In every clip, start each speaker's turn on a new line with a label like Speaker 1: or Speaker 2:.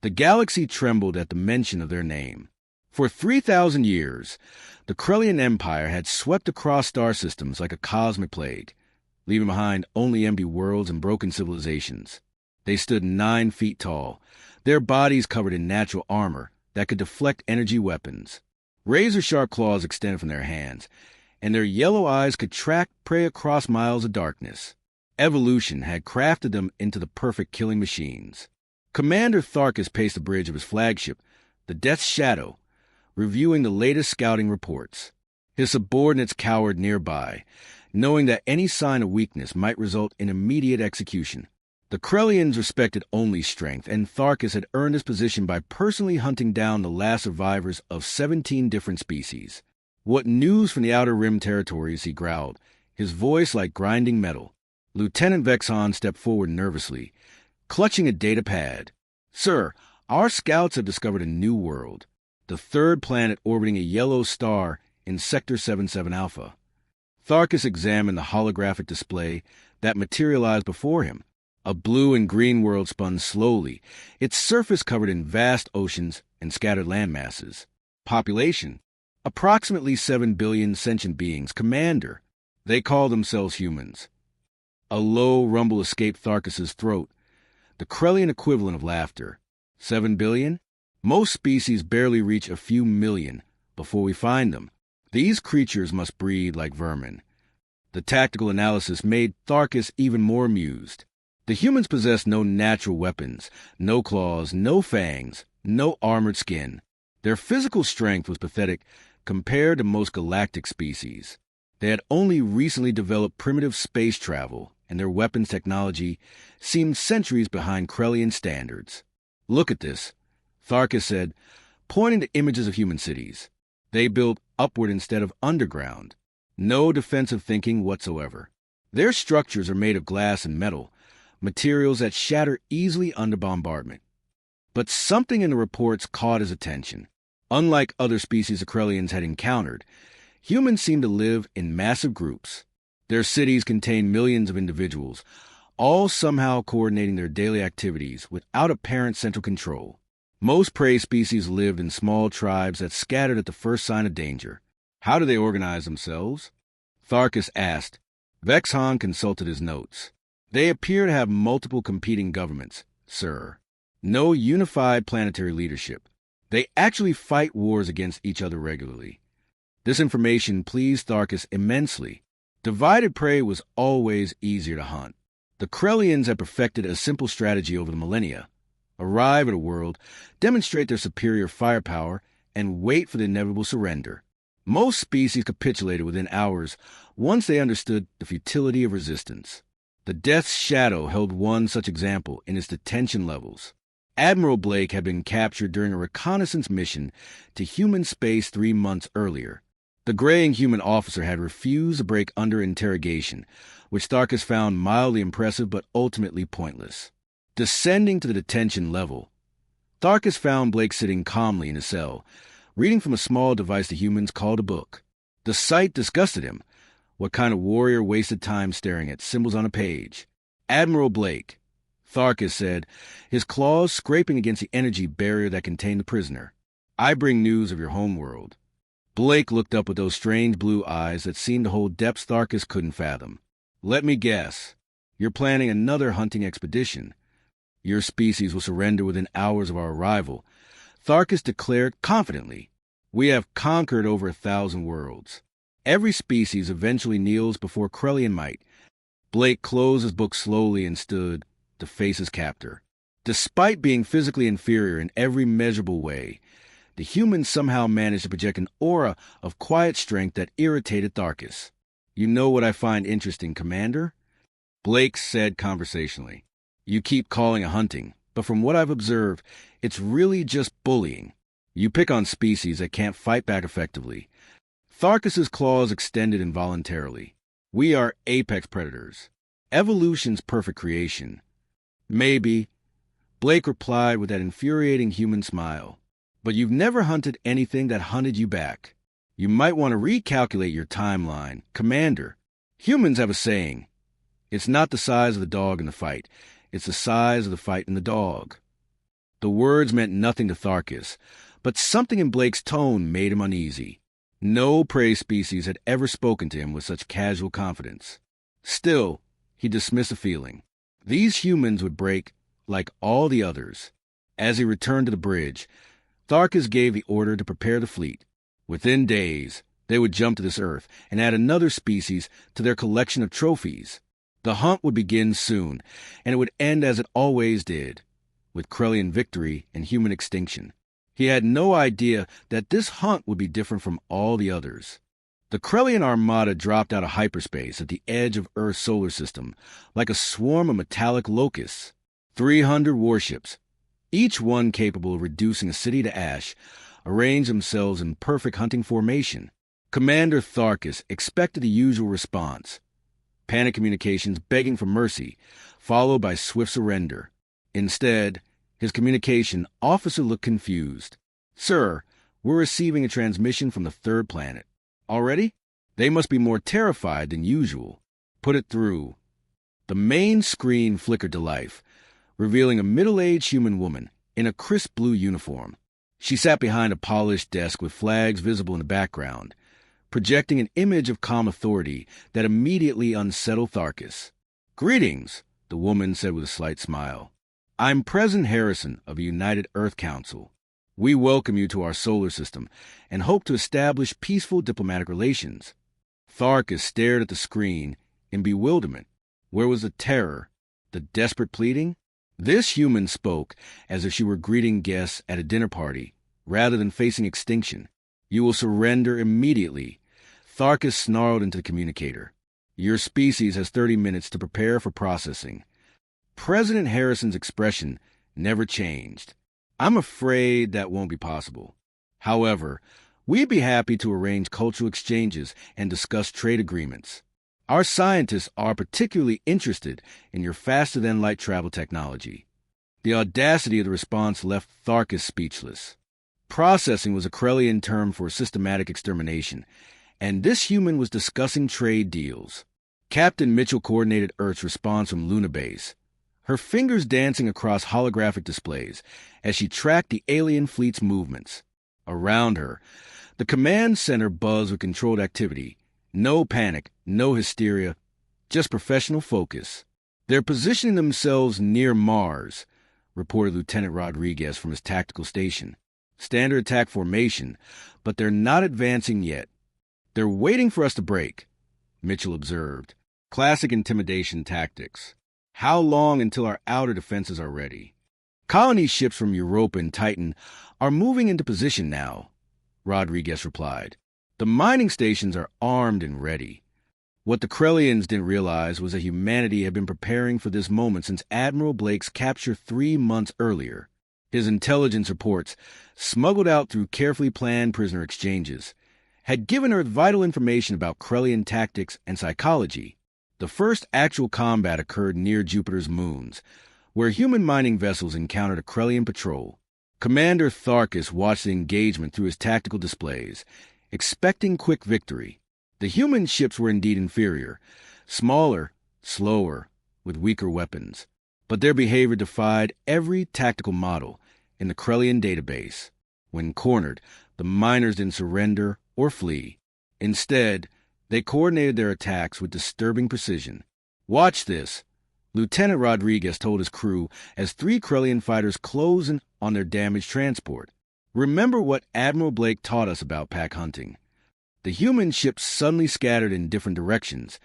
Speaker 1: The galaxy trembled at the mention of their name. For 3,000 years, the Krellian Empire had swept across star systems like a cosmic plague, leaving behind only empty worlds and broken civilizations. They stood 9 feet tall, their bodies covered in natural armor that could deflect energy weapons. Razor-sharp claws extended from their hands, and their yellow eyes could track prey across miles of darkness. Evolution had crafted them into the perfect killing machines. Commander Tharkus paced the bridge of his flagship, the Death's Shadow, reviewing the latest scouting reports. His subordinates cowered nearby, knowing that any sign of weakness might result in immediate execution. The Krellians respected only strength, and Tharkus had earned his position by personally hunting down the last survivors of 17 different species. "What news from the Outer Rim territories?" he growled, his voice like grinding metal. Lieutenant Vexon stepped forward nervously, clutching a data pad. "Sir, our scouts have discovered a new world, the third planet orbiting a yellow star in Sector 77 Alpha." Tharkus examined the holographic display that materialized before him. A blue and green world spun slowly, its surface covered in vast oceans and scattered landmasses. Population: approximately 7 billion sentient beings. Commander: they call themselves humans. A low rumble escaped Tharkus's throat, the Krellian equivalent of laughter. 7 billion? Most species barely reach a few million before we find them. These creatures must breed like vermin. The tactical analysis made Tharkus even more amused. The humans possessed no natural weapons, no claws, no fangs, no armored skin. Their physical strength was pathetic compared to most galactic species. They had only recently developed primitive space travel, and their weapons technology seemed centuries behind Krellian standards. "Look at this," Tharkus said, pointing to images of human cities. They built upward instead of underground. No defensive thinking whatsoever. Their structures are made of glass and metal, materials that shatter easily under bombardment. But something in the reports caught his attention. Unlike other species the Krellians had encountered, humans seemed to live in massive groups. Their cities contained millions of individuals, all somehow coordinating their daily activities without apparent central control. Most prey species lived in small tribes that scattered at the first sign of danger. "How do they organize themselves?" Tharkus asked. Vexon consulted his notes. "They appear to have multiple competing governments, sir. No unified planetary leadership. They actually fight wars against each other regularly." This information pleased Tharkus immensely. Divided prey was always easier to hunt. The Krellians had perfected a simple strategy over the millennia: arrive at a world, demonstrate their superior firepower, and wait for the inevitable surrender. Most species capitulated within hours once they understood the futility of resistance. The Death's Shadow held one such example in its detention levels. Admiral Blake had been captured during a reconnaissance mission to human space 3 months earlier. The graying human officer had refused to break under interrogation, which Tharkus found mildly impressive but ultimately pointless. Descending to the detention level, Tharkus found Blake sitting calmly in his cell, reading from a small device the humans called a book. The sight disgusted him. What kind of warrior wasted time staring at symbols on a page? "Admiral Blake," Tharkus said, his claws scraping against the energy barrier that contained the prisoner. "I bring news of your homeworld." Blake looked up with those strange blue eyes that seemed to hold depths Tharkus couldn't fathom. "Let me guess. You're planning another hunting expedition. Your species will surrender within hours of our arrival," Tharkus declared confidently. "We have conquered over 1,000 worlds. Every species eventually kneels before Krellian might." Blake closed his book slowly and stood to face his captor. Despite being physically inferior in every measurable way, the humans somehow managed to project an aura of quiet strength that irritated Tharkus. "You know what I find interesting, Commander?" Blake said conversationally. "You keep calling it hunting, but from what I've observed, it's really just bullying. You pick on species that can't fight back effectively." Tharkus's claws extended involuntarily. "We are apex predators. Evolution's perfect creation." "Maybe," Blake replied with that infuriating human smile. "But you've never hunted anything that hunted you back. You might want to recalculate your timeline. Commander, humans have a saying. It's not the size of the dog in the fight. It's the size of the fight in the dog." The words meant nothing to Tharkus, but something in Blake's tone made him uneasy. No prey species had ever spoken to him with such casual confidence. Still, he dismissed the feeling. These humans would break like all the others. As he returned to the bridge, Tharkus gave the order to prepare the fleet. Within days, they would jump to this Earth and add another species to their collection of trophies. The hunt would begin soon, and it would end as it always did, with Krellian victory and human extinction. He had no idea that this hunt would be different from all the others. The Krellian armada dropped out of hyperspace at the edge of Earth's solar system like a swarm of metallic locusts. 300 warships, each one capable of reducing a city to ash, arranged themselves in perfect hunting formation. Commander Tharkus expected the usual response: panic communications begging for mercy, followed by swift surrender. Instead, his communication officer looked confused. "Sir, we're receiving a transmission from the third planet." "Already? They must be more terrified than usual." "Put it through." The main screen flickered to life, revealing a middle-aged human woman in a crisp blue uniform. She sat behind a polished desk with flags visible in the background, projecting an image of calm authority that immediately unsettled Tharkus. "Greetings," the woman said with a slight smile. "I'm President Harrison of the United Earth Council. We welcome you to our solar system and hope to establish peaceful diplomatic relations." Tharkus stared at the screen in bewilderment. Where was the terror, the desperate pleading? This human spoke as if she were greeting guests at a dinner party, rather than facing extinction. "You will surrender immediately." Tharkus snarled into the communicator. "Your species has 30 minutes to prepare for processing." President Harrison's expression never changed. "I'm afraid that won't be possible. However, we'd be happy to arrange cultural exchanges and discuss trade agreements. Our scientists are particularly interested in your faster-than-light travel technology." The audacity of the response left Tharkus speechless. Processing was a Krellian term for systematic extermination, and this human was discussing trade deals. Captain Mitchell coordinated Earth's response from Luna Base, her fingers dancing across holographic displays as she tracked the alien fleet's movements. Around her, the command center buzzed with controlled activity. No panic, no hysteria, just professional focus. "They're positioning themselves near Mars," reported Lieutenant Rodriguez from his tactical station. "Standard attack formation, but they're not advancing yet." "They're waiting for us to break," Mitchell observed. "Classic intimidation tactics. How long until our outer defenses are ready?" "Colony ships from Europa and Titan are moving into position now," Rodriguez replied. "The mining stations are armed and ready." What the Krellians didn't realize was that humanity had been preparing for this moment since Admiral Blake's capture 3 months earlier. His intelligence reports, smuggled out through carefully planned prisoner exchanges, had given Earth vital information about Krellian tactics and psychology. The first actual combat occurred near Jupiter's moons, where human mining vessels encountered a Krellian patrol. Commander Tharkus watched the engagement through his tactical displays, expecting quick victory. The human ships were indeed inferior, smaller, slower, with weaker weapons, but their behavior defied every tactical model in the Krellian database. When cornered, the miners didn't surrender or flee. Instead, they coordinated their attacks with disturbing precision. "Watch this," Lieutenant Rodriguez told his crew as 3 Krellian fighters closed in on their damaged transport. "Remember what Admiral Blake taught us about pack hunting." The human ships suddenly scattered in different directions,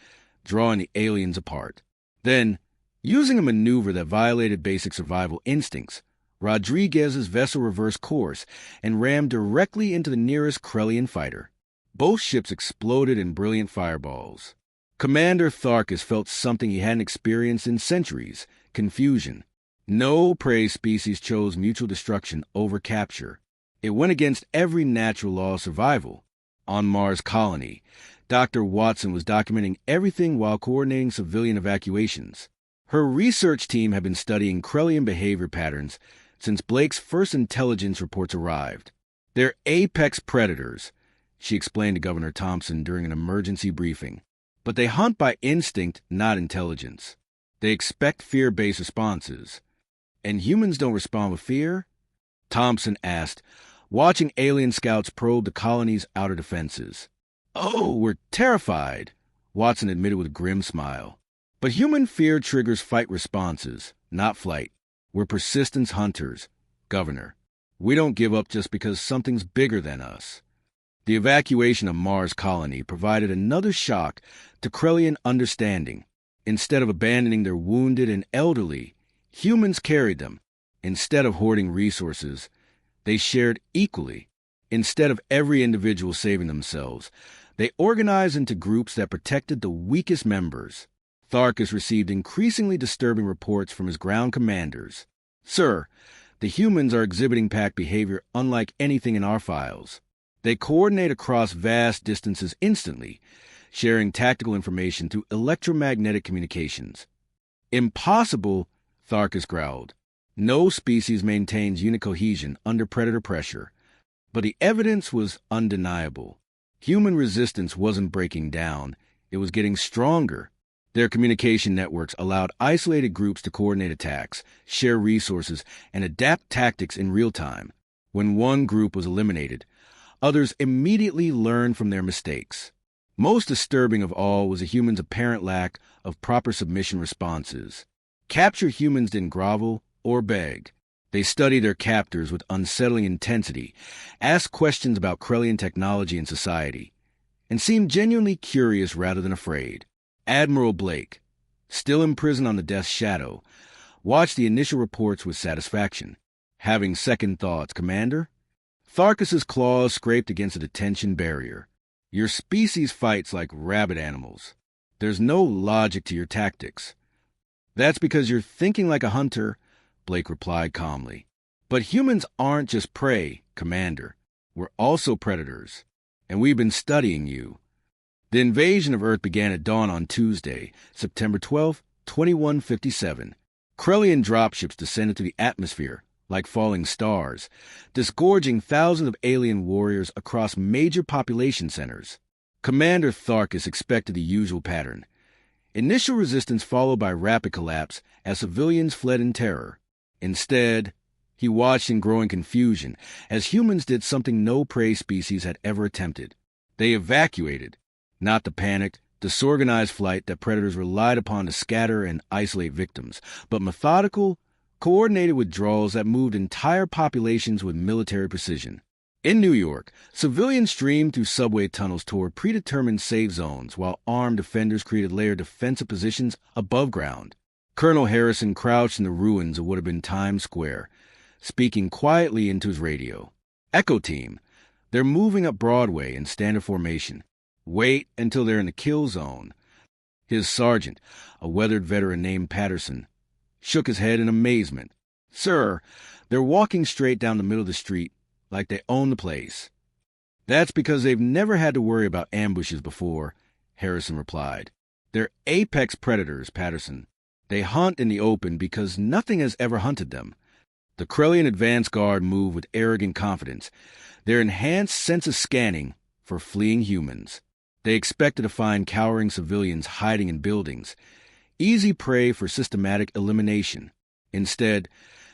Speaker 1: drawing the aliens apart. Then, using a maneuver that violated basic survival instincts, Rodriguez's vessel reversed course and rammed directly into the nearest Krellian fighter. Both ships exploded in brilliant fireballs. Commander Tharkus felt something he hadn't experienced in centuries: confusion. No prey species chose mutual destruction over capture. It went against every natural law of survival. On Mars colony, Dr. Watson was documenting everything while coordinating civilian evacuations. Her research team had been studying Krellian behavior patterns since Blake's first intelligence reports arrived. "They're apex predators," she explained to Governor Thompson during an emergency briefing. "But they hunt by instinct, not intelligence. They expect fear-based responses. And humans don't respond with fear, Thompson asked, watching alien scouts probe the colony's outer defenses. "Oh, we're terrified," Watson admitted with a grim smile. "But human fear triggers fight responses, not flight. We're persistence hunters, Governor. We don't give up just because something's bigger than us." The evacuation of Mars colony provided another shock to Krellian understanding. Instead of abandoning their wounded and elderly, humans carried them. Instead of hoarding resources, they shared equally. Instead of every individual saving themselves, they organized into groups that protected the weakest members. Tharkus received increasingly disturbing reports from his ground commanders. "Sir, the humans are exhibiting pack behavior unlike anything in our files. They coordinate across vast distances instantly, sharing tactical information through electromagnetic communications." "Impossible," Tharkus growled. "No species maintains unit cohesion under predator pressure." But the evidence was undeniable. Human resistance wasn't breaking down, it was getting stronger. Their communication networks allowed isolated groups to coordinate attacks, share resources, and adapt tactics in real time. When one group was eliminated, others immediately learned from their mistakes. Most disturbing of all was the humans' apparent lack of proper submission responses. Captured humans didn't grovel or beg. They studied their captors with unsettling intensity, asked questions about Krellian technology and society, and seemed genuinely curious rather than afraid. Admiral Blake, still imprisoned on the Death's Shadow, watched the initial reports with satisfaction. "Having second thoughts, Commander?" Tharkus's claws scraped against a detention barrier. "Your species fights like rabid animals. There's no logic to your tactics." "That's because you're thinking like a hunter," Blake replied calmly. "But humans aren't just prey, Commander. We're also predators. And we've been studying you." The invasion of Earth began at dawn on Tuesday, September 12, 2157. Krellian dropships descended to the atmosphere like falling stars, disgorging thousands of alien warriors across major population centers. Commander Tharkus expected the usual pattern. Initial resistance followed by rapid collapse as civilians fled in terror. Instead, he watched in growing confusion as humans did something no prey species had ever attempted. They evacuated, not the panicked, disorganized flight that predators relied upon to scatter and isolate victims, but methodical, coordinated withdrawals that moved entire populations with military precision. In New York, civilians streamed through subway tunnels toward predetermined safe zones, while armed defenders created layered defensive positions above ground. Colonel Harrison crouched in the ruins of what had been Times Square, speaking quietly into his radio. "Echo Team, they're moving up Broadway in standard formation. Wait until they're in the kill zone." His sergeant, a weathered veteran named Patterson, shook his head in amazement. "Sir, they're walking straight down the middle of the street like they own the place." "That's because they've never had to worry about ambushes before," Harrison replied. "They're apex predators, Patterson. They hunt in the open because nothing has ever hunted them." The Krellian advance guard moved with arrogant confidence, their enhanced sense of scanning for fleeing humans. They expected to find cowering civilians hiding in buildings, easy prey for systematic elimination. Instead,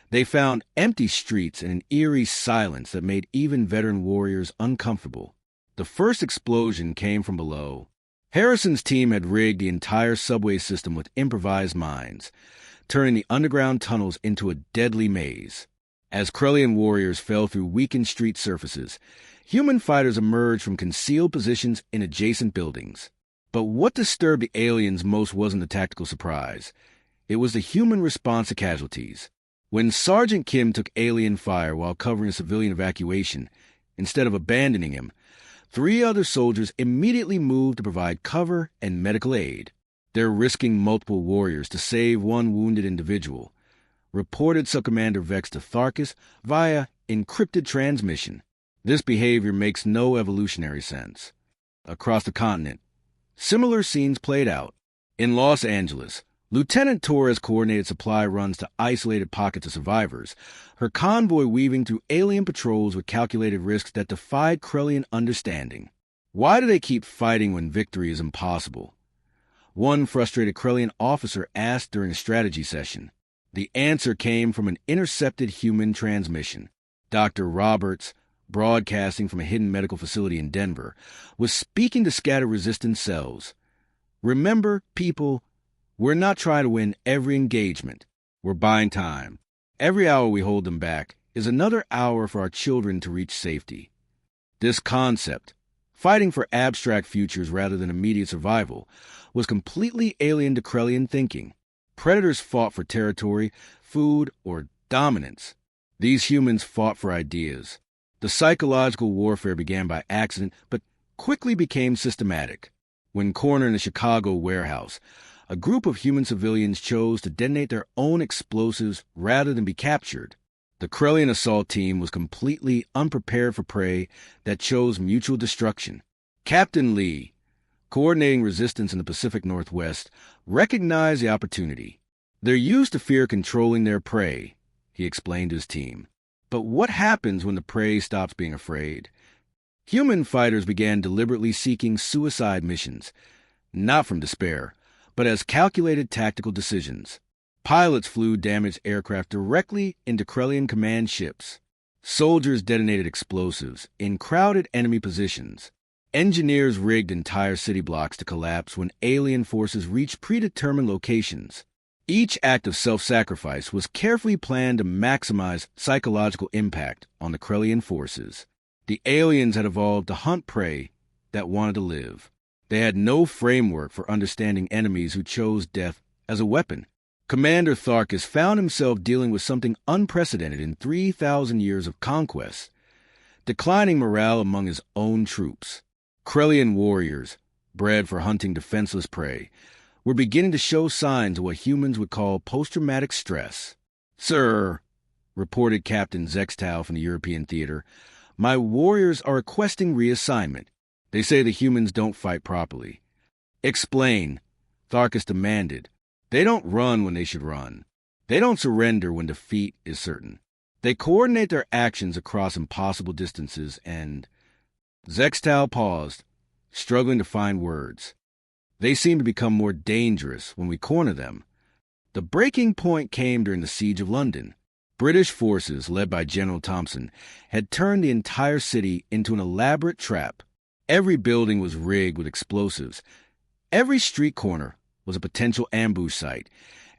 Speaker 1: they found empty streets and an eerie silence that made even veteran warriors uncomfortable. The first explosion came from below. Harrison's team had rigged the entire subway system with improvised mines, turning the underground tunnels into a deadly maze. As Krellian warriors fell through weakened street surfaces, human fighters emerged from concealed positions in adjacent buildings. But what disturbed the aliens most wasn't the tactical surprise. It was the human response to casualties. When Sergeant Kim took alien fire while covering a civilian evacuation, instead of abandoning him, 3 other soldiers immediately moved to provide cover and medical aid. They're risking multiple warriors to save one wounded individual, reported Subcommander Vex to Tharkus via encrypted transmission. This behavior makes no evolutionary sense. Across the continent, similar scenes played out. In Los Angeles, Lieutenant Torres coordinated supply runs to isolated pockets of survivors, her convoy weaving through alien patrols with calculated risks that defied Krellian understanding. Why do they keep fighting when victory is impossible? One frustrated Krellian officer asked during a strategy session. The answer came from an intercepted human transmission. Dr. Roberts, broadcasting from a hidden medical facility in Denver, was speaking to scattered resistance cells. Remember, people, we're not trying to win every engagement. We're buying time. Every hour we hold them back is another hour for our children to reach safety. This concept, fighting for abstract futures rather than immediate survival, was completely alien to Krellian thinking. Predators fought for territory, food, or dominance. These humans fought for ideas. The psychological warfare began by accident, but quickly became systematic. When cornered in a Chicago warehouse, a group of human civilians chose to detonate their own explosives rather than be captured. The Krellian assault team was completely unprepared for prey that chose mutual destruction. Captain Lee, coordinating resistance in the Pacific Northwest, recognized the opportunity. They're used to fear controlling their prey, he explained to his team. But what happens when the prey stops being afraid? Human fighters began deliberately seeking suicide missions, not from despair, but as calculated tactical decisions. Pilots flew damaged aircraft directly into Krellian command ships. Soldiers detonated explosives in crowded enemy positions. Engineers rigged entire city blocks to collapse when alien forces reached predetermined locations. Each act of self-sacrifice was carefully planned to maximize psychological impact on the Krellian forces. The aliens had evolved to hunt prey that wanted to live. They had no framework for understanding enemies who chose death as a weapon. Commander Tharkus found himself dealing with something unprecedented in 3,000 years of conquest: declining morale among his own troops. Krellian warriors, bred for hunting defenseless prey, were beginning to show signs of what humans would call post-traumatic stress. "Sir," reported Captain Zextal from the European theater, "my warriors are requesting reassignment. They say the humans don't fight properly." "Explain," Tharkus demanded. "They don't run when they should run. They don't surrender when defeat is certain. They coordinate their actions across impossible distances and—" Zextal paused, struggling to find words. "They seem to become more dangerous when we corner them." The breaking point came during the Siege of London. British forces, led by General Thompson, had turned the entire city into an elaborate trap. Every building was rigged with explosives. Every street corner was a potential ambush site,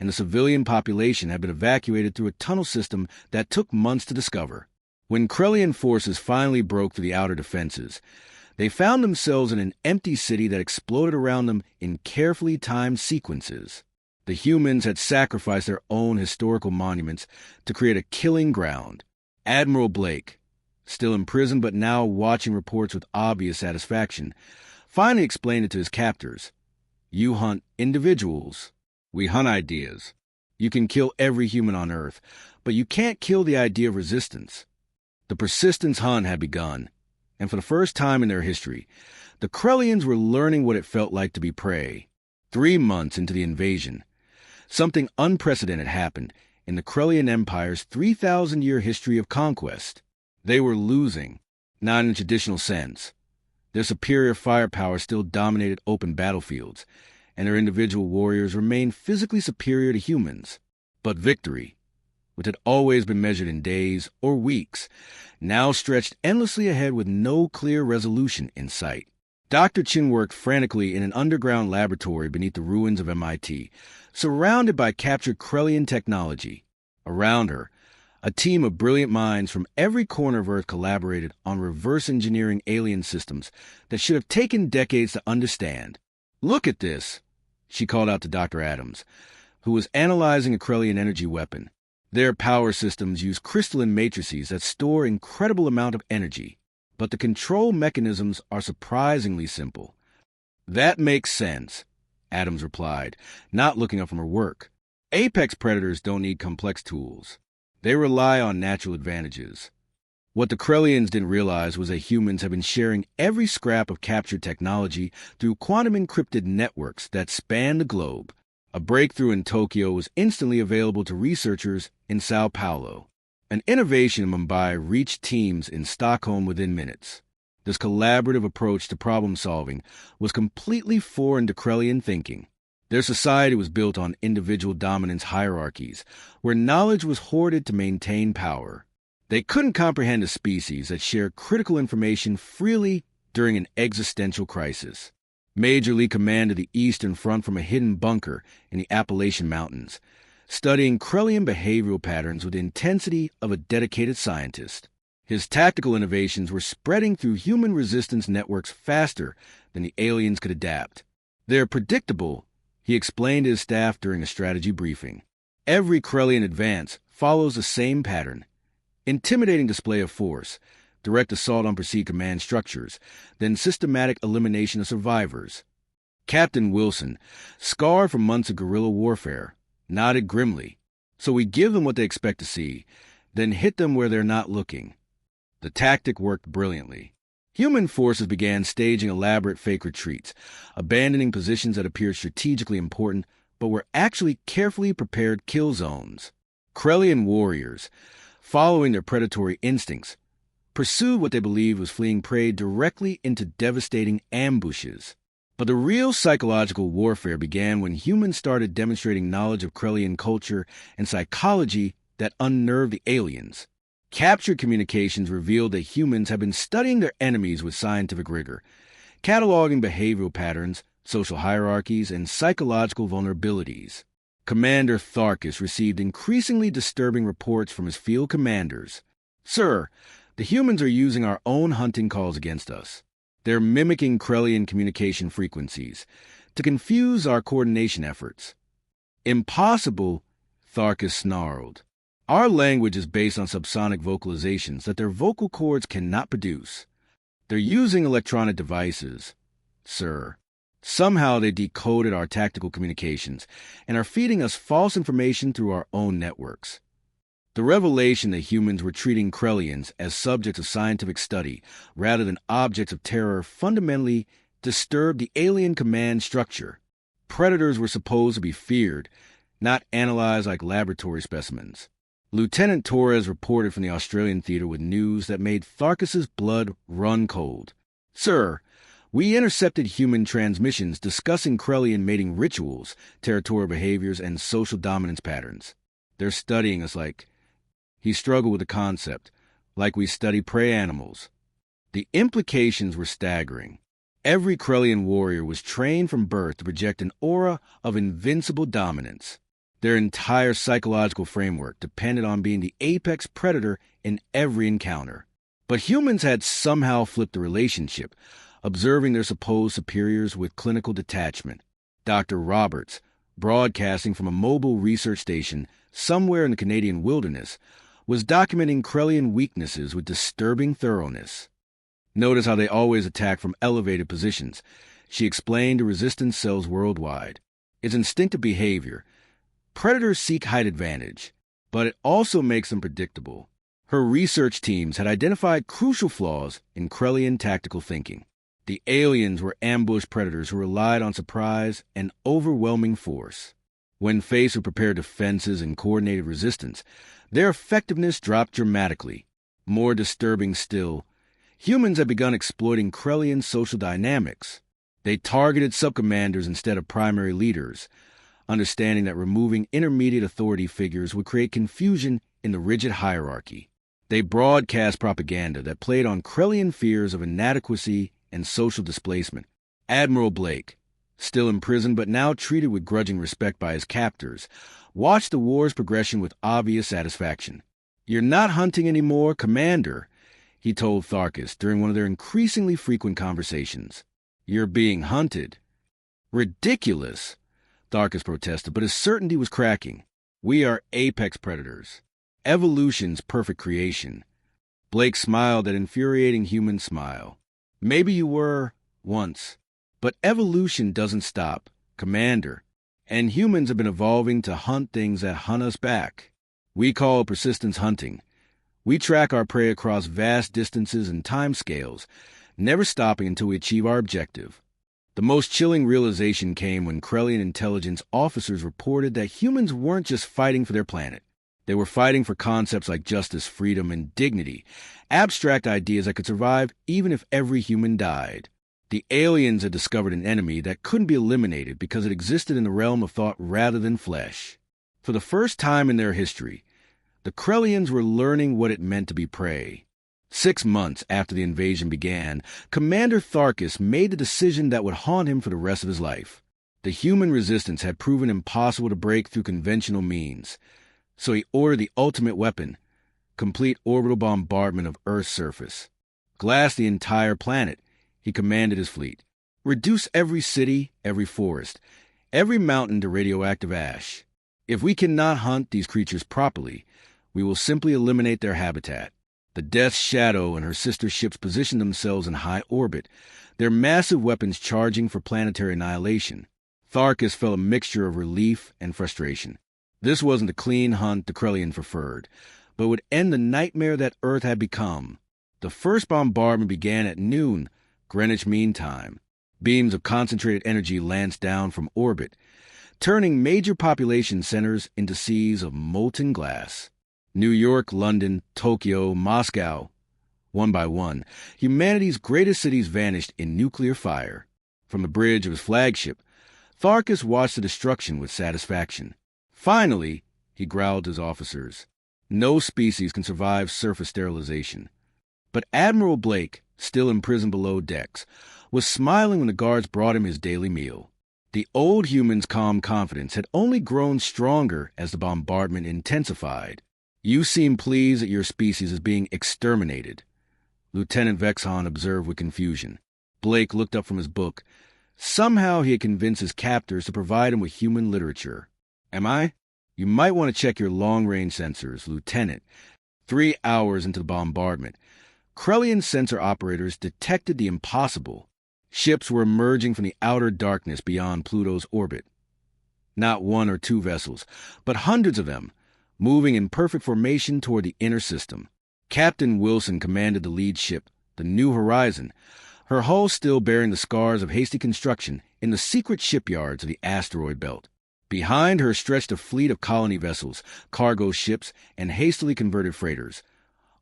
Speaker 1: and the civilian population had been evacuated through a tunnel system that took months to discover. When Krellian forces finally broke through the outer defenses, they found themselves in an empty city that exploded around them in carefully timed sequences. The humans had sacrificed their own historical monuments to create a killing ground. Admiral Blake, still in prison but now watching reports with obvious satisfaction, finally explained it to his captors. "You hunt individuals. We hunt ideas. You can kill every human on Earth, but you can't kill the idea of resistance." The persistence hunt had begun, and for the first time in their history, the Krellians were learning what it felt like to be prey. 3 months into the invasion, something unprecedented happened in the Krellian Empire's 3,000-year history of conquest. They were losing, not in a traditional sense. Their superior firepower still dominated open battlefields, and their individual warriors remained physically superior to humans. But victory, which had always been measured in days or weeks, now stretched endlessly ahead with no clear resolution in sight. Dr. Chin worked frantically in an underground laboratory beneath the ruins of MIT, surrounded by captured Krellian technology. Around her, a team of brilliant minds from every corner of Earth collaborated on reverse engineering alien systems that should have taken decades to understand. "Look at this," she called out to Dr. Adams, who was analyzing a Krellian energy weapon. Their power systems use crystalline matrices that store incredible amount of energy, but the control mechanisms are surprisingly simple. "That makes sense," Adams replied, not looking up from her work. "Apex predators don't need complex tools. They rely on natural advantages." What the Krellians didn't realize was that humans have been sharing every scrap of captured technology through quantum-encrypted networks that span the globe. A breakthrough in Tokyo was instantly available to researchers in Sao Paulo. An innovation in Mumbai reached teams in Stockholm within minutes. This collaborative approach to problem-solving was completely foreign to Krellian thinking. Their society was built on individual dominance hierarchies, where knowledge was hoarded to maintain power. They couldn't comprehend a species that shared critical information freely during an existential crisis. Major Lee commanded the Eastern Front from a hidden bunker in the Appalachian Mountains, studying Krellian behavioral patterns with the intensity of a dedicated scientist. His tactical innovations were spreading through human resistance networks faster than the aliens could adapt. They're predictable, he explained to his staff during a strategy briefing. Every Krellian advance follows the same pattern: intimidating display of force, direct assault on perceived command structures, then systematic elimination of survivors. Captain Wilson, scarred from months of guerrilla warfare, nodded grimly. So we give them what they expect to see, then hit them where they're not looking. The tactic worked brilliantly. Human forces began staging elaborate fake retreats, abandoning positions that appeared strategically important but were actually carefully prepared kill zones. Krellian warriors, following their predatory instincts, pursued what they believed was fleeing prey directly into devastating ambushes. But the real psychological warfare began when humans started demonstrating knowledge of Krellian culture and psychology that unnerved the aliens. Captured communications revealed that humans have been studying their enemies with scientific rigor, cataloging behavioral patterns, social hierarchies, and psychological vulnerabilities. Commander Tharkus received increasingly disturbing reports from his field commanders. "Sir, the humans are using our own hunting calls against us. They're mimicking Krellian communication frequencies to confuse our coordination efforts." "Impossible," Tharkus snarled. "Our language is based on subsonic vocalizations that their vocal cords cannot produce. They're using electronic devices, sir. Somehow they decoded our tactical communications and are feeding us false information through our own networks." The revelation that humans were treating Krellians as subjects of scientific study rather than objects of terror fundamentally disturbed the alien command structure. Predators were supposed to be feared, not analyzed like laboratory specimens. Lieutenant Torres reported from the Australian theater with news that made Tharkus's blood run cold. "Sir, we intercepted human transmissions discussing Krellian mating rituals, territorial behaviors, and social dominance patterns. They're studying us like..." He struggled with the concept, "like we study prey animals." The implications were staggering. Every Krellian warrior was trained from birth to project an aura of invincible dominance. Their entire psychological framework depended on being the apex predator in every encounter. But humans had somehow flipped the relationship, observing their supposed superiors with clinical detachment. Dr. Roberts, broadcasting from a mobile research station somewhere in the Canadian wilderness, was documenting Krellian weaknesses with disturbing thoroughness. "Notice how they always attack from elevated positions," she explained to resistance cells worldwide. "It's instinctive behavior. Predators seek height advantage, but it also makes them predictable." Her research teams had identified crucial flaws in Krellian tactical thinking. The aliens were ambush predators who relied on surprise and overwhelming force. When faced with prepared defenses and coordinated resistance, their effectiveness dropped dramatically. More disturbing still, humans had begun exploiting Krellian social dynamics. They targeted subcommanders instead of primary leaders, understanding that removing intermediate authority figures would create confusion in the rigid hierarchy. They broadcast propaganda that played on Krellian fears of inadequacy and social displacement. Admiral Blake, still imprisoned but now treated with grudging respect by his captors, watched the war's progression with obvious satisfaction. "You're not hunting anymore, Commander," he told Tharkus during one of their increasingly frequent conversations. "You're being hunted." "Ridiculous," Tharkus protested, but his certainty was cracking. "We are apex predators. Evolution's perfect creation." Blake smiled that infuriating human smile. "Maybe you were, once. But evolution doesn't stop, Commander. And humans have been evolving to hunt things that hunt us back. We call persistence hunting. We track our prey across vast distances and timescales, never stopping until we achieve our objective." The most chilling realization came when Krellian intelligence officers reported that humans weren't just fighting for their planet. They were fighting for concepts like justice, freedom, and dignity, abstract ideas that could survive even if every human died. The aliens had discovered an enemy that couldn't be eliminated because it existed in the realm of thought rather than flesh. For the first time in their history, The Krellians were learning what it meant to be prey. 6 months after the invasion began, Commander Tharkus made the decision that would haunt him for the rest of his life. The human resistance had proven impossible to break through conventional means, so he ordered the ultimate weapon, complete orbital bombardment of Earth's surface. Glass the entire planet, he commanded his fleet. Reduce every city, every forest, every mountain to radioactive ash. If we cannot hunt these creatures properly, we will simply eliminate their habitat. The Death Shadow and her sister ships positioned themselves in high orbit, their massive weapons charging for planetary annihilation. Tharkus felt a mixture of relief and frustration. This wasn't the clean hunt the Krellians preferred, but would end the nightmare that Earth had become. The first bombardment began at noon, Greenwich Mean Time. Beams of concentrated energy lanced down from orbit, turning major population centers into seas of molten glass. New York, London, Tokyo, Moscow. One by one, humanity's greatest cities vanished in nuclear fire. From the bridge of his flagship, Tharkus watched the destruction with satisfaction. Finally, he growled to his officers, no species can survive surface sterilization. But Admiral Blake, still imprisoned below decks, was smiling when the guards brought him his daily meal. The old human's calm confidence had only grown stronger as the bombardment intensified. You seem pleased that your species is being exterminated, Lieutenant Vexon observed with confusion. Blake looked up from his book. Somehow he had convinced his captors to provide him with human literature. Am I? You might want to check your long-range sensors, Lieutenant. 3 hours into the bombardment, Krellian sensor operators detected the impossible. Ships were emerging from the outer darkness beyond Pluto's orbit. Not 1 or 2 vessels, but hundreds of them, moving in perfect formation toward the inner system. Captain Wilson commanded the lead ship, the New Horizon, her hull still bearing the scars of hasty construction in the secret shipyards of the asteroid belt. Behind her stretched a fleet of colony vessels, cargo ships, and hastily converted freighters,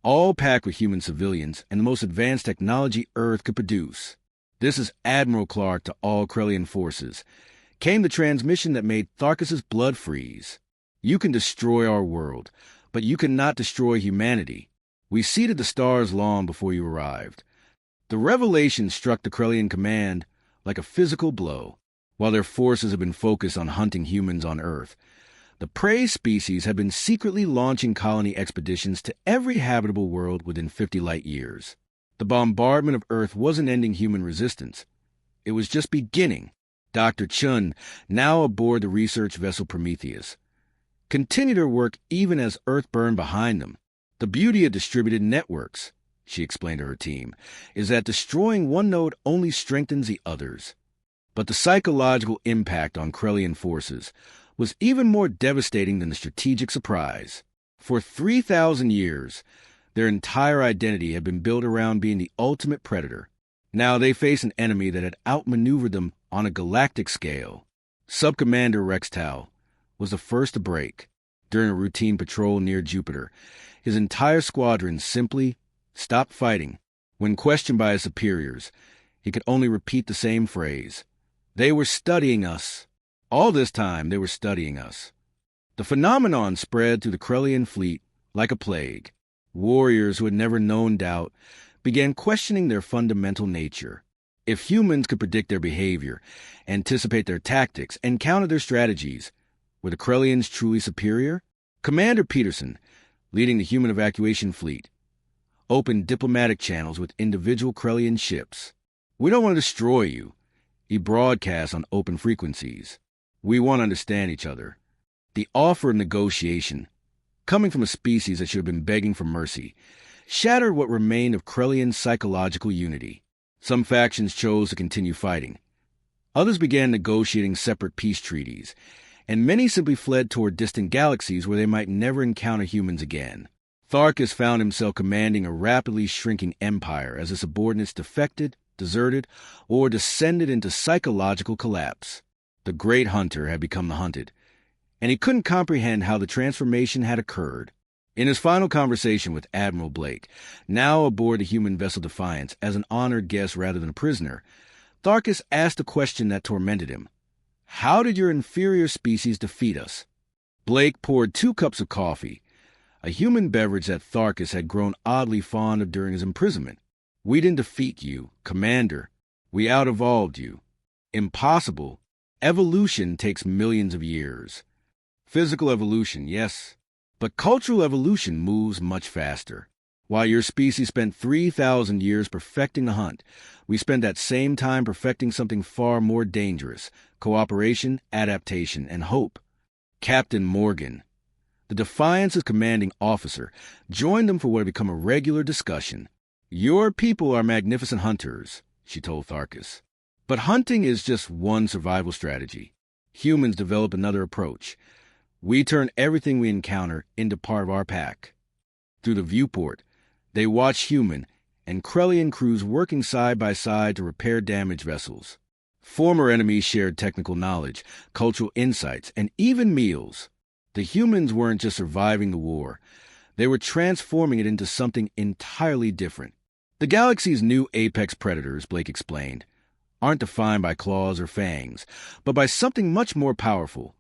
Speaker 1: all packed with human civilians and the most advanced technology Earth could produce. This is Admiral Clark to all Krellian forces. Came the transmission that made Tharkus's blood freeze. You can destroy our world, but you cannot destroy humanity. We seeded the stars long before you arrived. The revelation struck the Krellian command like a physical blow. While their forces have been focused on hunting humans on Earth, the prey species have been secretly launching colony expeditions to every habitable world within 50 light years. The bombardment of Earth wasn't ending human resistance. It was just beginning. Dr. Chun, now aboard the research vessel Prometheus, continued her work even as Earth burned behind them. The beauty of distributed networks, she explained to her team, is that destroying one node only strengthens the others. But the psychological impact on Krellian forces was even more devastating than the strategic surprise. For 3,000 years, their entire identity had been built around being the ultimate predator. Now they faced an enemy that had outmaneuvered them on a galactic scale. Subcommander Rex Tau was the first to break. During a routine patrol near Jupiter, his entire squadron simply stopped fighting. When questioned by his superiors, he could only repeat the same phrase. They were studying us. All this time, they were studying us. The phenomenon spread through the Krellian fleet like a plague. Warriors who had never known doubt began questioning their fundamental nature. If humans could predict their behavior, anticipate their tactics, and counter their strategies, were the Krellians truly superior? Commander Peterson, leading the human evacuation fleet, opened diplomatic channels with individual Krellian ships. We don't want to destroy you, he broadcast on open frequencies. We want to understand each other. The offer of negotiation, coming from a species that should have been begging for mercy, shattered what remained of Krellian psychological unity. Some factions chose to continue fighting. Others began negotiating separate peace treaties, and many simply fled toward distant galaxies where they might never encounter humans again. Tharkus found himself commanding a rapidly shrinking empire as his subordinates defected, deserted, or descended into psychological collapse. The great hunter had become the hunted, and he couldn't comprehend how the transformation had occurred. In his final conversation with Admiral Blake, now aboard the human vessel Defiance as an honored guest rather than a prisoner, Tharkus asked a question that tormented him. How did your inferior species defeat us? Blake poured 2 cups of coffee, a human beverage that Tharkus had grown oddly fond of during his imprisonment. We didn't defeat you, Commander. We out-evolved you. Impossible. Evolution takes millions of years. Physical evolution, yes, but cultural evolution moves much faster. While your species spent 3,000 years perfecting the hunt, we spent that same time perfecting something far more dangerous: cooperation, adaptation, and hope. Captain Morgan, the Defiance's commanding officer, joined them for what had become a regular discussion. Your people are magnificent hunters, she told Tharkus. But hunting is just one survival strategy. Humans develop another approach. We turn everything we encounter into part of our pack. Through the viewport, they watch human and Krellian crews working side by side to repair damaged vessels. Former enemies shared technical knowledge, cultural insights, and even meals. The humans weren't just surviving the war. They were transforming it into something entirely different. The galaxy's new apex predators, Blake explained, aren't defined by claws or fangs, but by something much more powerful: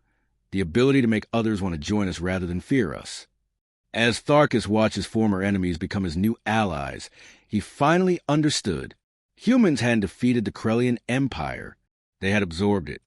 Speaker 1: the ability to make others want to join us rather than fear us. As Tharkus watched his former enemies become his new allies, he finally understood. Humans hadn't defeated the Krellian Empire. They had absorbed it.